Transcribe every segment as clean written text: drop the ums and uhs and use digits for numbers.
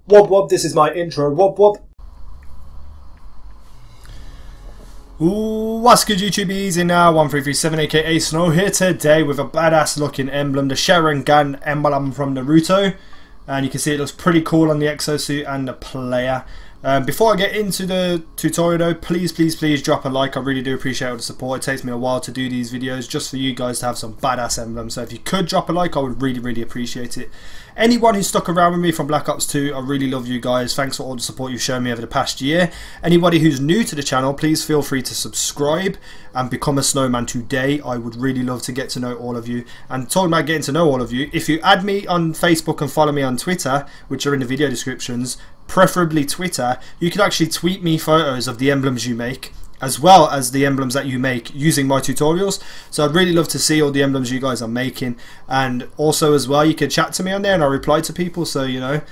Wob wob, this is my intro. Wob wob. What's good YouTubies? In now 1337 aka Snow here today with a badass looking emblem, the SHARINGAN emblem from Naruto, and you can see it looks pretty cool on the exosuit and the player. Before I get into the tutorial though, please drop a like. I really do appreciate all the support. It takes me a while to do these videos just for you guys to have some badass emblems, so if you could drop a like, I would really appreciate it. Anyone who stuck around with me from Black Ops 2, I really love you guys. Thanks for all the support you've shown me over the past year. Anybody who's new to the channel, please feel free to subscribe and become a snowman today. I would really love to get to know all of you. And talking about getting to know all of you, if you add me on Facebook and follow me on Twitter, which are in the video descriptions, preferably Twitter, you can actually tweet me photos of the emblems you make, as well as the emblems that you make using my tutorials. So I'd really love to see all the emblems you guys are making, and also as well you can chat to me on there and I reply to people. So you know,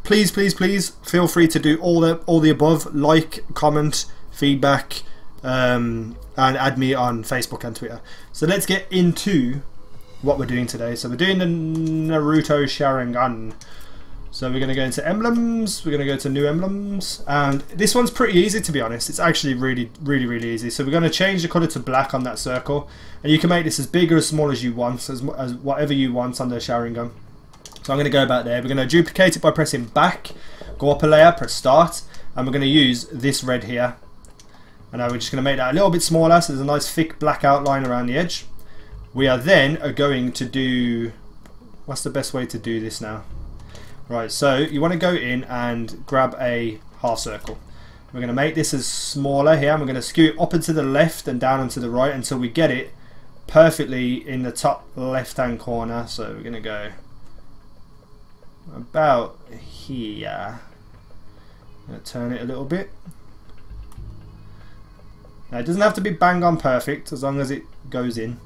please feel free to do all the above: like, comment, feedback, and add me on Facebook and Twitter. So let's get into what we're doing today. So we're doing the Naruto SHARINGAN. So we're going to go into emblems, we're going to go to new emblems, and this one's pretty easy, to be honest. It's actually really easy. So we're going to change the colour to black on that circle, and you can make this as big or as small as you want, as whatever you want on the SHARINGAN. So I'm going to go back there. We're going to duplicate it by pressing back, go up a layer, press start, and we're going to use this red here. And now we're just going to make that a little bit smaller, so there's a nice thick black outline around the edge. We are then going to do, what's the best way to do this now? Right, so you want to go in and grab a half circle. We're going to make this as smaller here, and we're going to skew it up and to the left and down and to the right until we get it perfectly in the top left hand corner. So we're going to go about here. I'm going to turn it a little bit. Now it doesn't have to be bang on perfect as long as it goes in.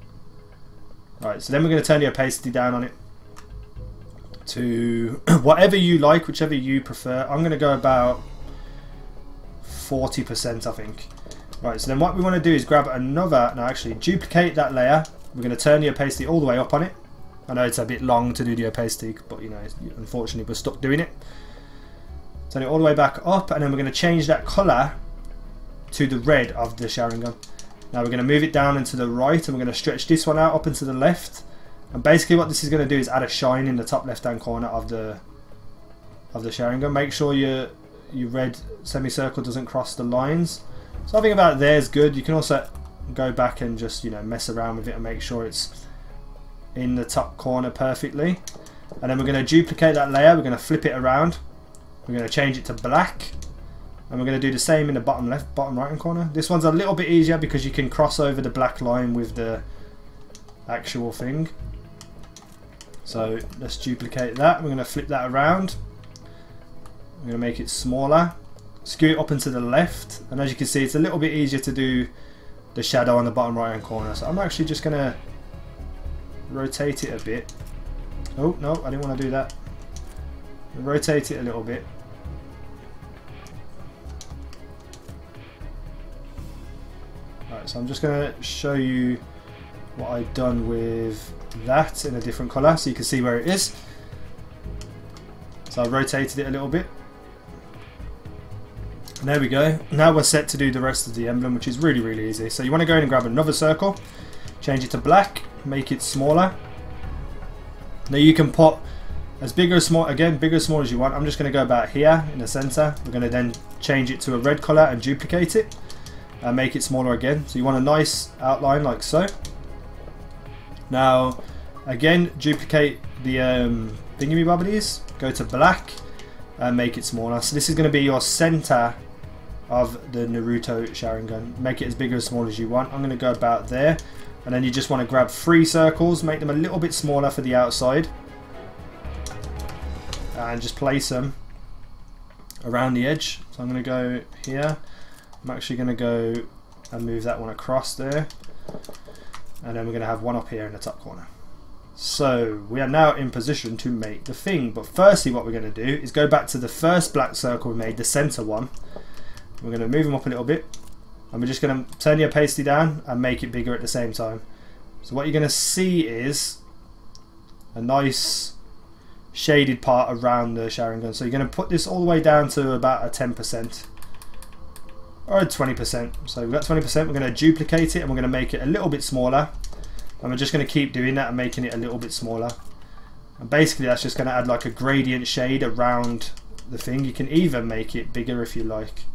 Right, so then we're going to turn the opacity down on it to whatever you like, whichever you prefer. I'm going to go about 40%, I think. Right, so then what we want to do is grab another, no, actually duplicate that layer. We're going to turn the opacity all the way up on it. I know it's a bit long to do the opacity, but you know, unfortunately we're stuck doing it. Turn it all the way back up, and then we're going to change that colour to the red of the SHARINGAN. Now we're going to move it down and to the right, and we're going to stretch this one out up and to the left. And basically what this is going to do is add a shine in the top left hand corner of the SHARINGAN. Make sure your red semicircle doesn't cross the lines. So I think about there is good. You can also go back and just, you know, mess around with it and make sure it's in the top corner perfectly. And then we're going to duplicate that layer. We're going to flip it around. We're going to change it to black. And we're going to do the same in the bottom left, bottom right hand corner. This one's a little bit easier because you can cross over the black line with the actual thing. So let's duplicate that. We're going to flip that around. We're going to make it smaller. Skew it up and to the left. And as you can see, it's a little bit easier to do the shadow on the bottom right hand corner. So I'm actually just going to rotate it a bit. Oh, no, I didn't want to do that. Rotate it a little bit. Alright, so I'm just going to show you what I've done with that in a different colour so you can see where it is. So I've rotated it a little bit. And there we go. Now we're set to do the rest of the emblem, which is really easy. So you want to go in and grab another circle, change it to black, make it smaller. Now you can put as big or small, again, big or small as you want. I'm just going to go about here in the centre. We're going to then change it to a red colour and duplicate it and make it smaller again. So you want a nice outline like so. Now, again, duplicate the thingy-bobbies, go to black, and make it smaller. So this is going to be your center of the Naruto SHARINGAN. Make it as big or as small as you want. I'm going to go about there, and then you just want to grab 3 circles, make them a little bit smaller for the outside, and just place them around the edge. So I'm going to go here. I'm actually going to go and move that one across there. And then we're going to have one up here in the top corner. So we are now in position to make the thing. But firstly what we're going to do is go back to the first black circle we made, the center one. We're going to move them up a little bit. And we're just going to turn the opacity down and make it bigger at the same time. So what you're going to see is a nice shaded part around the Sharingan. So you're going to put this all the way down to about a 10% or a 20%. So we've got 20%, we're going to duplicate it and we're going to make it a little bit smaller. And we're just going to keep doing that and making it a little bit smaller. And basically that's just going to add like a gradient shade around the thing. You can even make it bigger if you like.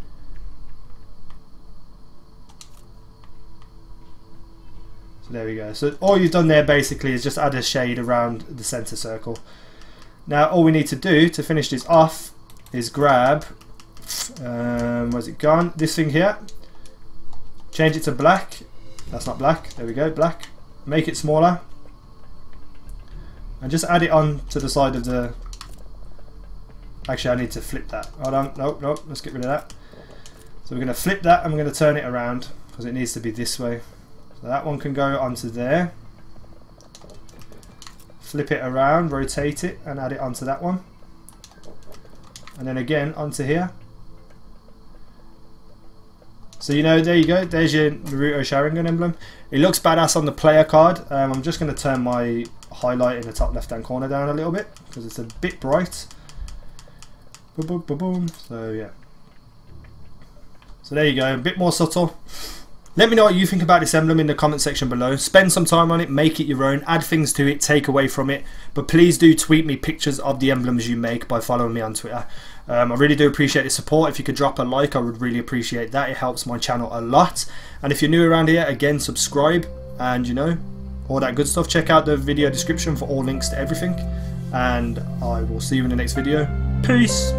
So there we go. So all you've done there basically is just add a shade around the center circle. Now all we need to do to finish this off is grab, where's it gone? This thing here. Change it to black. That's not black. There we go, black. Make it smaller. And just add it on to the side of the... Actually, I need to flip that. Hold on. Nope, nope. Let's get rid of that. So we're going to flip that and we're going to turn it around because it needs to be this way. So that one can go onto there. Flip it around, rotate it and add it onto that one. And then again onto here. So you know, there you go. There's your Naruto Sharingan emblem. It looks badass on the player card. I'm just going to turn my highlight in the top left hand corner down a little bit because it's a bit bright. Boom, boom, boom, boom. So yeah. So there you go. A bit more subtle. Let me know what you think about this emblem in the comment section below. Spend some time on it, make it your own, add things to it, take away from it. But please do tweet me pictures of the emblems you make by following me on Twitter. I really do appreciate the support. If you could drop a like, I would really appreciate that. It helps my channel a lot. And if you're new around here, again, subscribe. And you know, all that good stuff. Check out the video description for all links to everything. And I will see you in the next video. Peace!